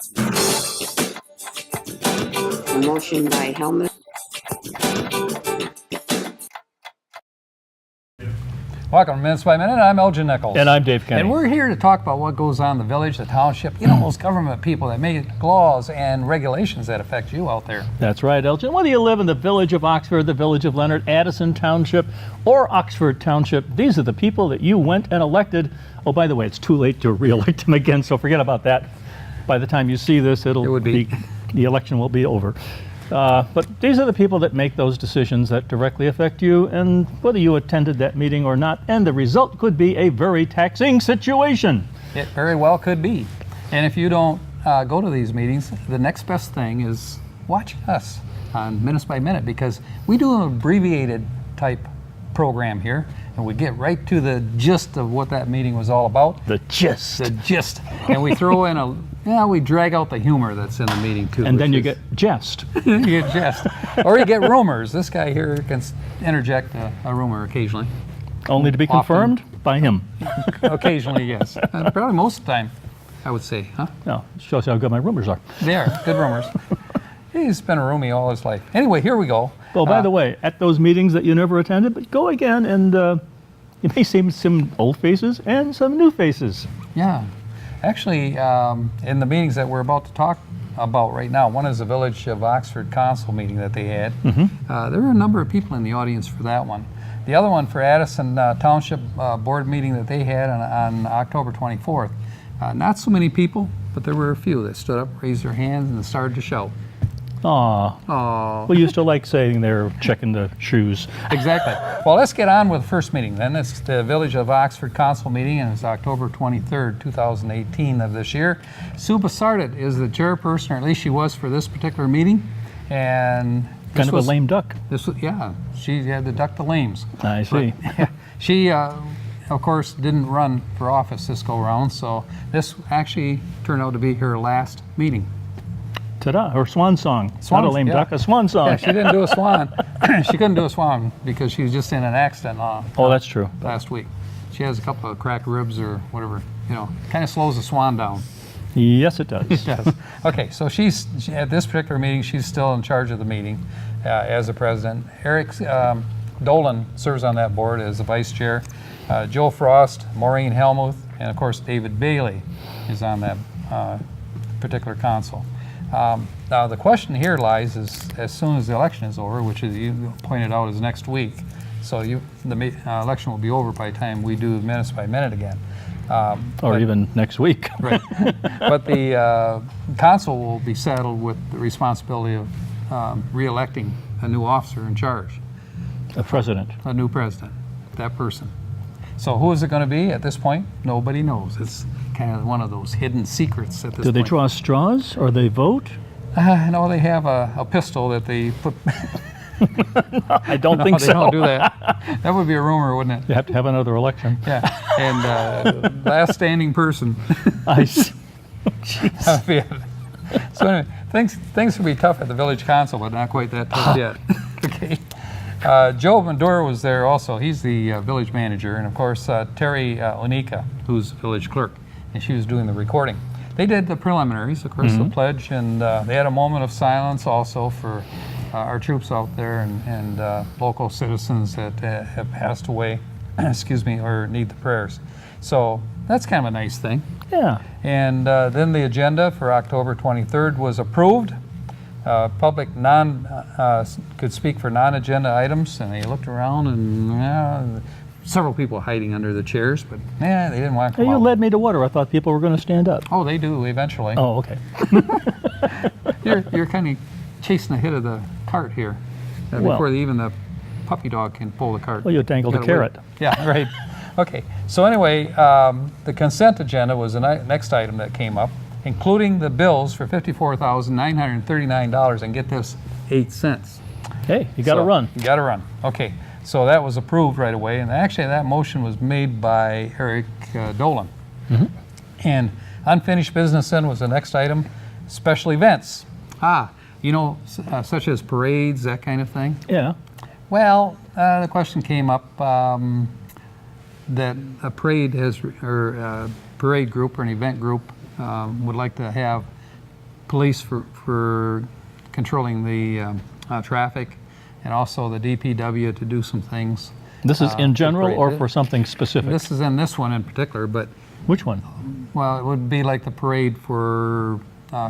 A motion by Helmut. Welcome to Minutes by Minute. I'm Elgin Nichols. And I'm Dave Kenny. And we're here to talk about what goes on in the village, the township, those government people that make laws and regulations that affect you out there. That's right, Elgin. Whether you live in the village of Oxford, the village of Leonard, Addison Township, or Oxford Township, these are the people that you went and elected. Oh, by the way, it's too late to re-elect them again, so forget about that. By the time you see this, the election will be over. But these are the people that make those decisions that directly affect you, and whether you attended that meeting or not, and the result could be a very taxing situation. It very well could be. And if you don't go to these meetings, the next best thing is watch us on Minutes by Minute, because we do an abbreviated type program here, and we get right to the gist of what that meeting was all about. The gist. The gist. And we throw in we drag out the humor that's in the meeting too. And then you get jest. You get jest. Or you get rumors. This guy here can interject a rumor occasionally. Only to be confirmed by him. Occasionally, yes. Probably most of the time, I would say, huh? No, shows you how good my rumors are. They are good rumors. He's been a roomie all his life. Anyway, here we go. Well, by the way, at those meetings that you never attended, but go again, and you may see some old faces and some new faces. Yeah. Actually, in the meetings that we're about to talk about right now, one is the Village of Oxford Council meeting that they had. There were a number of people in the audience for that one. The other one for Addison Township Board meeting that they had on October 24th. Not so many people, but there were a few that stood up, raised their hands, and started to shout. Aw. Aww. We used to like saying they're checking the shoes. Exactly. Well, let's get on with the first meeting then. It's the Village of Oxford Council meeting, and it's October 23rd, 2018 of this year. Sue Basardet is the chairperson, or at least she was for this particular meeting. And kind of a lame duck. She had to duck the lames. I see. But, she, of course, didn't run for office this go-round, so this actually turned out to be her last meeting. Ta-da, her swan song. Not a lame duck, a swan song. Yeah, she didn't do a swan. She couldn't do a swan because she was just in an accident that's true. last week. She has a couple of cracked ribs or whatever, kind of slows the swan down. Yes, it does. It does. Okay, so she's at this particular meeting, she's still in charge of the meeting as the president. Eric Dolan serves on that board as the vice chair. Joe Frost, Maureen Helmuth, and of course David Bailey is on that particular council. Now the question here lies is, as soon as the election is over, which is you pointed out is next week, so the election will be over by the time we do Minutes by Minute again. Or even next week. Right. But the council will be saddled with the responsibility of re-electing a new officer in charge. A president. A new president, that person. So who is it going to be at this point? Nobody knows. It's kind of one of those hidden secrets at this point. Do they draw straws or they vote? No, they have a pistol that they put... I don't think so. They don't do that. That would be a rumor, wouldn't it? You have to have another election. Yeah. And last standing person. I see. So anyway, things will be tough at the village council, but not quite that tough yet. Okay. Joe Madura was there also. He's the village manager, and of course Terry Onika, who's village clerk, and she was doing the recording. They did the preliminaries, of course, the pledge, and they had a moment of silence also for our troops out there and local citizens that have passed away, excuse me, or need the prayers. So that's kind of a nice thing. Yeah. And then the agenda for October 23rd was approved. Public could speak for non-agenda items, and they looked around and several people hiding under the chairs, but they didn't want to come You out. led me to water. I thought people were going to stand up. Oh, they do eventually. Oh, okay. You're kind of chasing the head of the cart here before even the puppy dog can pull the cart. Well, you dangled a carrot. Yeah, right. Okay. So anyway, the consent agenda was the next item that came up, including the bills for $54,939, and get this, 8 cents. Hey, you got to run. You got to run. Okay. So that was approved right away, and actually that motion was made by Eric Dolan. And unfinished business then was the next item, special events. Such as parades, that kind of thing. Yeah. Well, the question came up that a parade parade group or an event group would like to have police for controlling the traffic, and also the DPW to do some things. This is in to general parade. or for something specific? This is in this one in particular, but Which one? well, it would be like the parade for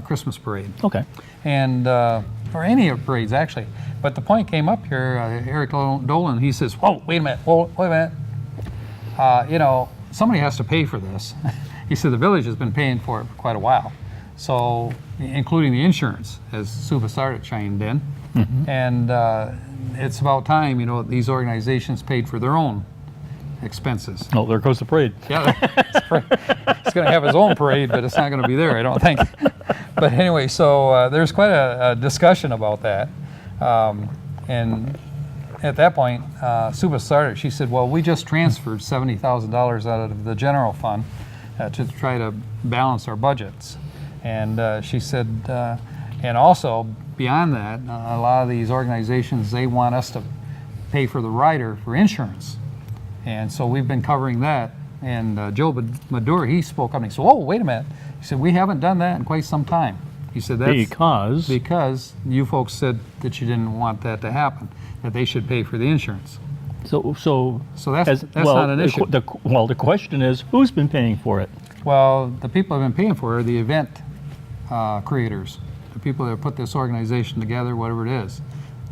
Christmas parade, Okay. and or any of the parades actually. But the point came up here. Eric Dolan, he says, "Whoa, wait a minute! Whoa, wait a minute! You know, somebody has to pay for this." He said the village has been paying for it for quite a while, so including the insurance, as Suba started chimed in, and it's about time, you know, these organizations paid for their own expenses. Oh, there goes the parade. Yeah, it's going to have its own parade, but it's not going to be there, I don't think. But anyway, so there's quite a discussion about that. And at that point, Suba started, she said, well, we just transferred $70,000 out of the general fund to try to balance our budgets. And she said, and also beyond that, a lot of these organizations, they want us to pay for the rider for insurance. And so we've been covering that. And Joe Madure, he spoke up and he said, "Whoa, wait a minute." He said, "We haven't done that in quite some time." He said, "That's because you folks said that you didn't want that to happen, that they should pay for the insurance." So that's not an issue. The question is, who's been paying for it? Well, the people who have been paying for it are the event creators, the people that put this organization together, whatever it is.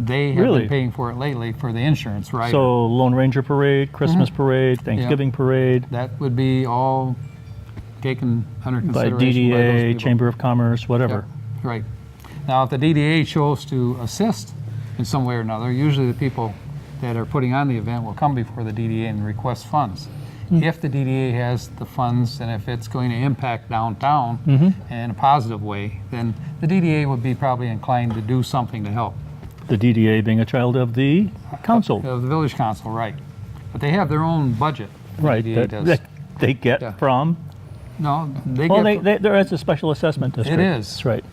They have Really? been paying for it lately for the insurance, right? So Lone Ranger Parade, Christmas Parade, Thanksgiving Parade, that would be all taken under by consideration by those DDA, people. Chamber of Commerce, whatever. Yep, right. Now, if the DDA chose to assist in some way or another, usually the people that are putting on the event will come before the DDA and request funds. If the DDA has the funds and if it's going to impact downtown in a positive way, then the DDA would be probably inclined to do something to help. The DDA being a child of the council. Of the village council, right. But they have their own budget. the Right, DDA that does. they get Yeah. from, No, they well, get, there is a special assessment district. It is. That's right.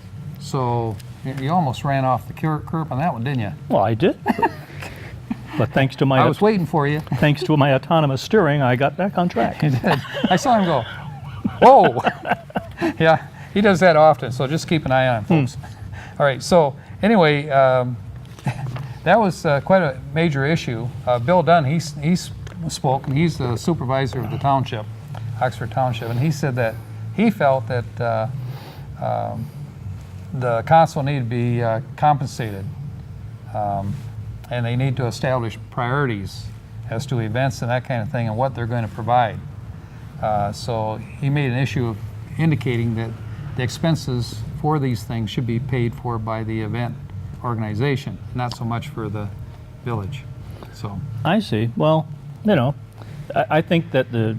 so you almost ran off the curb on that one, didn't you? Well, I did. But thanks to my I was waiting for you. thanks to my autonomous steering, I got back on track. I saw him go, whoa. Yeah, he does that often, so just keep an eye on him, folks. All right, so anyway, that was quite a major issue. Bill Dunn, he spoke, and he's the supervisor of the township, Oxford Township, and he said that he felt that the council needed to be compensated, and they need to establish priorities as to events and that kind of thing and what they're going to provide. So he made an issue of indicating that the expenses for these things should be paid for by the event organization, not so much for the village. So I see. Well, you know, I think that the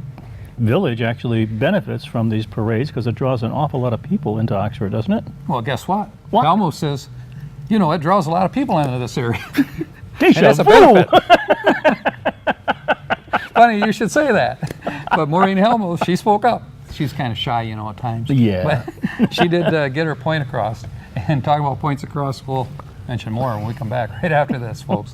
village actually benefits from these parades because it draws an awful lot of people into Oxford, doesn't it? well, guess what? What? It almost says, you know, it draws a lot of people into this area. Deja And that's a vu! benefit. Funny you should say that. But Maureen Helmuth, she spoke up. She's kind of shy, you know, at times. Yeah. But she did get her point across. And talking about points across, we'll mention more when we come back right after this, folks.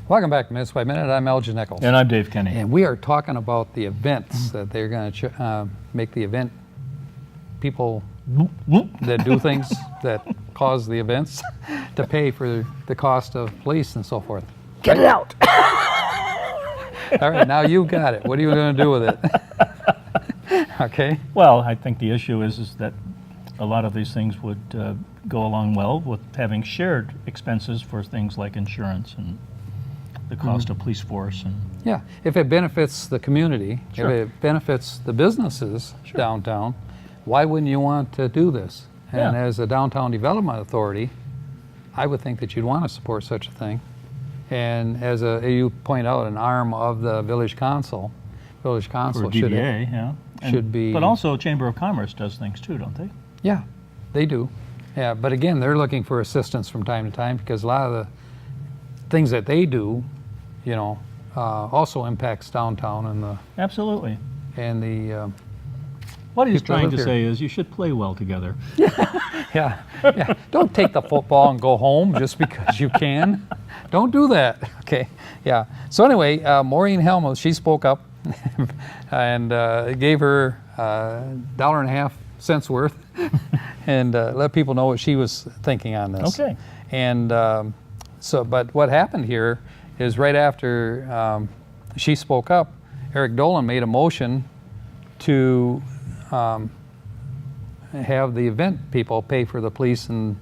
Welcome back to Minutes by Minute. I'm Elgin Nichols. And I'm Dave Kenny. And we are talking about the events that they're going to make the event people that do things that cause the events to pay for the cost of police and so forth. Get it out! All right, now you got it. What are you going to do with it? Okay. Well, I think the issue is that a lot of these things would go along well with having shared expenses for things like insurance and the cost of police force. And Yeah, if it benefits the community, Sure. if it benefits the businesses downtown, why wouldn't you want to do this? And Yeah. as a downtown development authority, I would think that you'd want to support such a thing. and as you point out, an arm of the village council. Village Or council DDA, yeah. should be. But also Chamber of Commerce does things too, don't they? Yeah, they do. Yeah, but again, they're looking for assistance from time to time because a lot of the things that they do, you know, also impacts downtown Absolutely. and the What he's people trying live to here. say is you should play well together. yeah. Don't take the football and go home just because you can. Don't do that. Okay. Yeah. So anyway, Maureen Helmuth, she spoke up and gave her $1.50 worth and let people know what she was thinking on this. Okay. And but what happened here is right after she spoke up, Eric Dolan made a motion to have the event people pay for the police and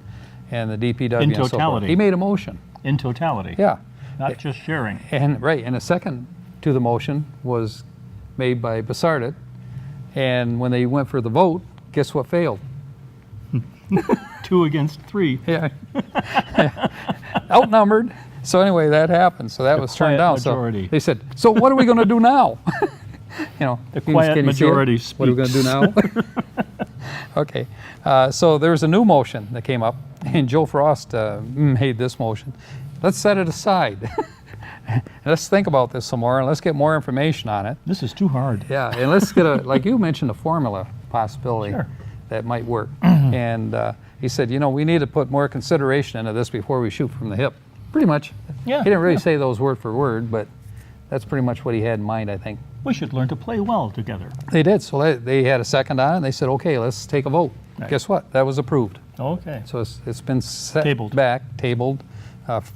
the DPW In and so forth. totality. He made a motion. In totality. Yeah. Not just sharing. And a second to the motion was made by Basardit. And when they went for the vote, guess what failed? 2 against 3. Yeah. Outnumbered. So anyway, that happened. So that was turned quiet down. majority. So they said, so what are we going to do now? You know, The can quiet you see it? majority What are we going to do now? Okay. So there was a new motion that came up, and Joe Frost made this motion. Let's set it aside. Let's think about this some more, and let's get more information on it. This is too hard. Yeah, and let's get like you mentioned, a formula possibility Sure. that might work. And he said, you know, we need to put more consideration into this before we shoot from the hip. Pretty much. Yeah, He didn't really yeah. say those word for word, but that's pretty much what he had in mind, I think. We should learn to play well together. They did. So they had a second on it, and they said, okay, let's take a vote. Right. Guess what? That was approved. Okay. So it's been set Tabled. tabled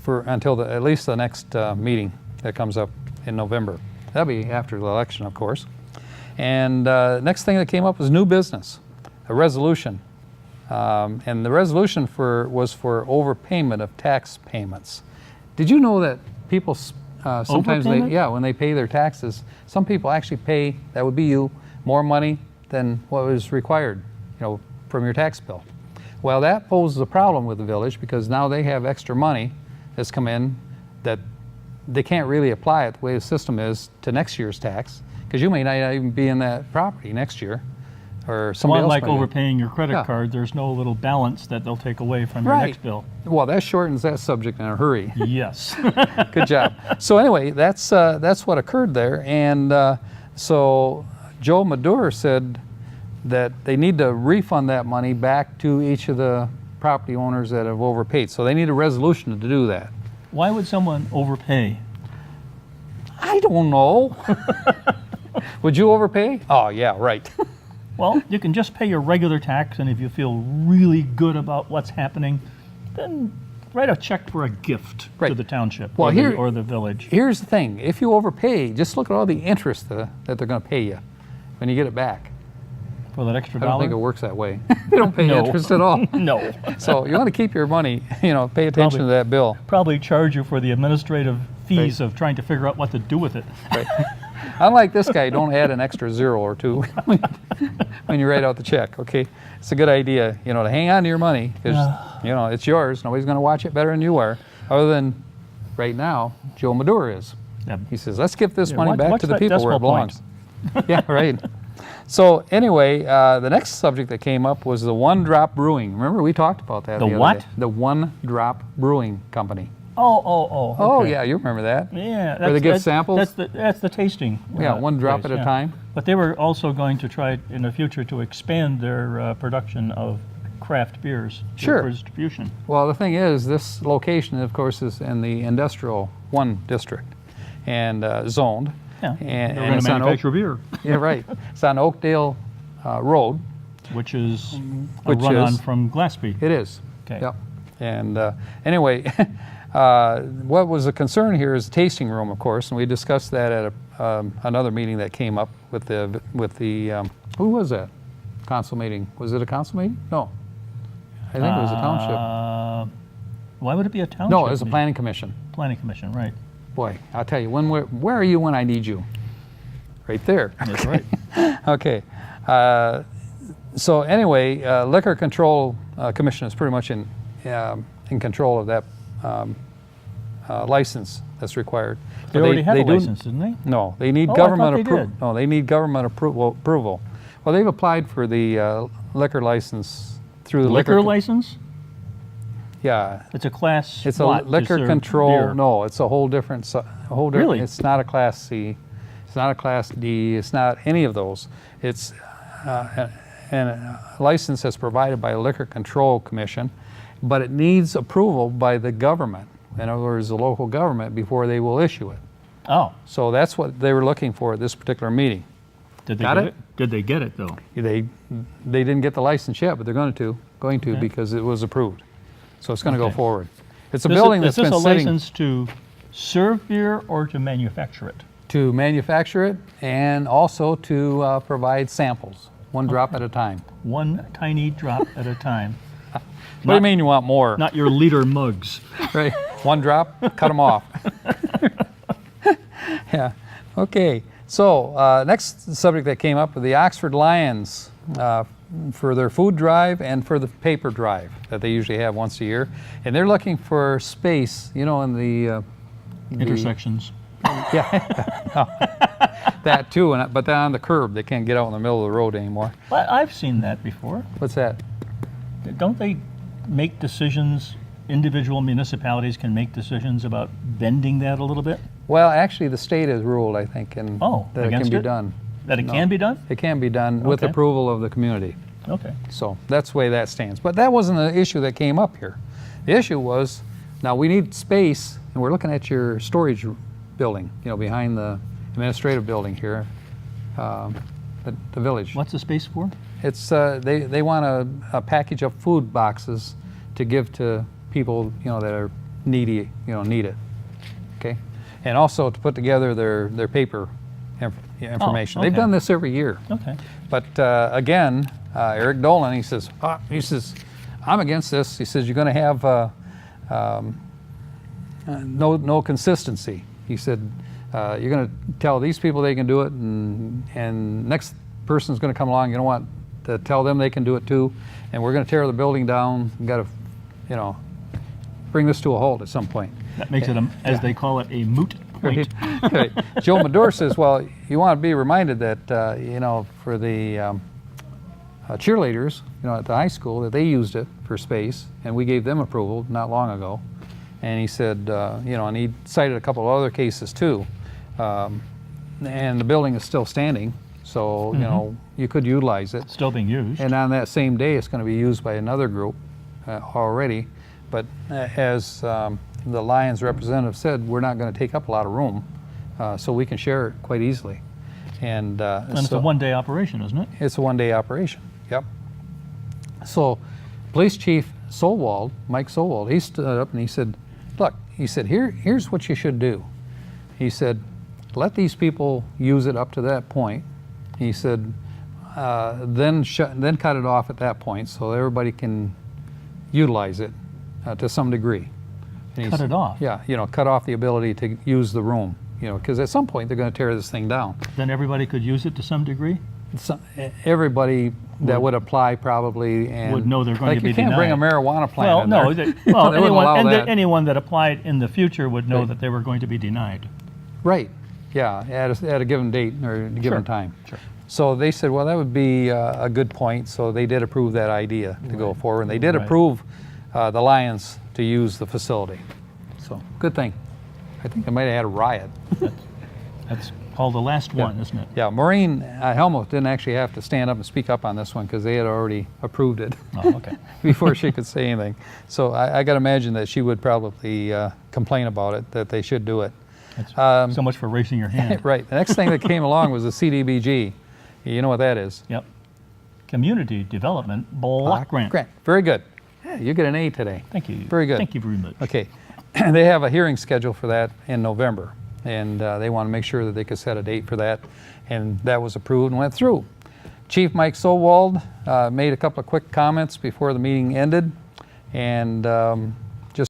for until at least the next meeting that comes up in November. That'll be after the election, of course. And next thing that came up was new business, a resolution. And the resolution was for overpayment of tax payments. Did you know that people sometimes Overpayment? when they pay their taxes, some people actually pay, that would be you, more money than what was required, you know, from your tax bill. Well, that poses a problem with the village because now they have extra money that's come in that they can't really apply it the way the system is to next year's tax because you may not even be in that property next year or somebody else Unlike might be. overpaying your credit Yeah. card, there's no little balance that they'll take away from your Right. next bill. Well, that shortens that subject in a hurry. Yes. Good job. So anyway, that's what occurred there, and so Joe Madure said that they need to refund that money back to each of the property owners that have overpaid. So they need a resolution to do that. Why would someone overpay? I don't know. Would you overpay? Oh yeah, right. Well, you can just pay your regular tax, and if you feel really good about what's happening, then write a check for a gift to Right. the township Well, or the village. Here's the thing: if you overpay, just look at all the interest that they're going to pay you when you get it back. For that extra I don't dollar? think it works that way. They don't pay No. interest at all. No. So you want to keep your money, you know, pay attention Probably. to that bill. Probably charge you for the administrative fees Right. of trying to figure out what to do with it. Right. Unlike this guy, don't add an extra zero or two when you write out the check, okay? It's a good idea, you know, to hang on to your money because, you know, it's yours. Nobody's going to watch it better than you are, other than right now, Joe Madure is. Yeah. He says, let's give this Yeah, money back what's to the that people where it decimal point? belongs. Yeah, right. So anyway, the next subject that came up was the One Drop Brewing. Remember, we talked about that The other what? day. The One Drop Brewing Company. Oh. Oh, okay. yeah, you remember that. Yeah. Where they give samples? That's the tasting. Yeah, one drop place, at a yeah. time. But they were also going to try in the future to expand their production of craft beers Sure. for distribution. Well, the thing is, this location, of course, is in the Industrial 1 district and zoned. Yeah. And, They're going it's to on manufacture beer, Yeah, right. It's on Oakdale Road. which is a Which run-on is- from Glaspie. It is. Okay. Yep. And anyway, what was a concern here is the tasting room, of course, and we discussed that at another meeting that came up with the who was that? Council meeting. Was it a council meeting? No. I think it was a township. Why would it be a township? No, it was a meeting? planning commission. Planning commission, right. Boy, I'll tell you, where are you when I need you? Right there. That's right. Okay. So anyway, Liquor Control Commission is pretty much in control of that license that's required. They But already have a do- license, didn't they? No, they need Oh, I government thought they approval. did. No, they need government approval. Well, they've applied for the liquor license through the Liquor license? Yeah, It's a class. it's a what, to liquor serve control. beer? No, it's a whole different. A whole different. Really? It's not a Class C. It's not a Class D. It's not any of those. It's and a license that's provided by a Liquor Control Commission, but it needs approval by the government. In other words, the local government before they will issue it. Oh, So that's what they were looking for at this particular meeting. did they Got get it? it? Did they get it though? They didn't get the license yet, but they're going to Okay. because it was approved. So it's going to go Okay. forward. It's a Is building this that's been a sitting license to serve beer or to manufacture it? to manufacture it and also to provide samples, one drop at a time. One tiny drop at a time. What do you mean you want more? Not your liter mugs. Right. One drop, cut them off. Yeah. Okay. So next subject that came up, the Oxford Lions for their food drive and for the paper drive that they usually have once a year, and they're looking for space, you know, in the Intersections. that too, but they're on the curb. They can't get out in the middle of the road anymore. Well, I've seen that before. What's that? Don't they make decisions, individual municipalities can make decisions about bending that a little bit? Well, actually, the state has ruled, I think, and Oh, that it can against be it? done. That it No. can be done? It can be done with Okay. approval of the community. Okay. So that's the way that stands. But that wasn't the issue that came up here. The issue was, now we need space, and we're looking at your storage building, you know, behind the administrative building here, the village. What's the space for? It's they want a package of food boxes to give to people, you know, that are needy, you know, need it. Okay, and also to put together their paper information. They've okay. done this every year. Okay. But again, Eric Dolan, he says, I'm against this. He says, you're going to have no consistency. He said, you're going to tell these people they can do it, and next person's going to come along. You don't want to tell them they can do it too, and we're going to tear the building down. We've got to, you know, bring this to a halt at some point. That makes it, as they call it, a moot point. Okay. Joe Madore says, well, you want to be reminded that, you know, for the cheerleaders, you know, at the high school, that they used it for space, and we gave them approval not long ago. And he said, you know, and he cited a couple of other cases too. And the building is still standing, so, you know, you could utilize it. Still being used. And on that same day, it's going to be used by another group already. But as the Lions representative said, we're not going to take up a lot of room, so we can share it quite easily. And And it's so a one-day operation, isn't it? it's a one-day operation. Yep. So, Police Chief Solwald, Mike Solwald, he stood up and he said, "Look," he said, "here's what you should do." He said, "Let these people use it up to that point." He said, "Then cut it off at that point so everybody can utilize it to some degree." And he Cut said- it off? Yeah, you know, cut off the ability to use the room. You know, because at some point they're going to tear this thing down. Then everybody could use it to some degree? Everybody that would apply probably and Would know they're going like to be you can't bring a denied. marijuana plant Well, in no. there. Well, They wouldn't allow that. anyone that applied in the future would know Right. that they were going to be denied. Right. Yeah, at a given date or a given Sure, time. sure. So they said, well, that would be a good point. So they did approve that idea to go forward, and they did Right. approve the Lions to use the facility. So good thing. I think they might have had a riot. That's called the last one, isn't it? Yeah, Maureen Helmuth didn't actually have to stand up and speak up on this one because they had already approved it. Oh, okay. Before she could say anything. So I got to imagine that she would probably complain about it, that they should do it. That's so much for raising your hand. Right. The next thing that came along was the CDBG. You know what that is? Yep. Community Development Block Grant. Very good. Yeah, you get an A today. Thank you. Very good. Thank you very much. Okay. They have a hearing scheduled for that in November, and they want to make sure that they could set a date for that, and that was approved and went through. Chief Mike Solwald made a couple of quick comments before the meeting ended, and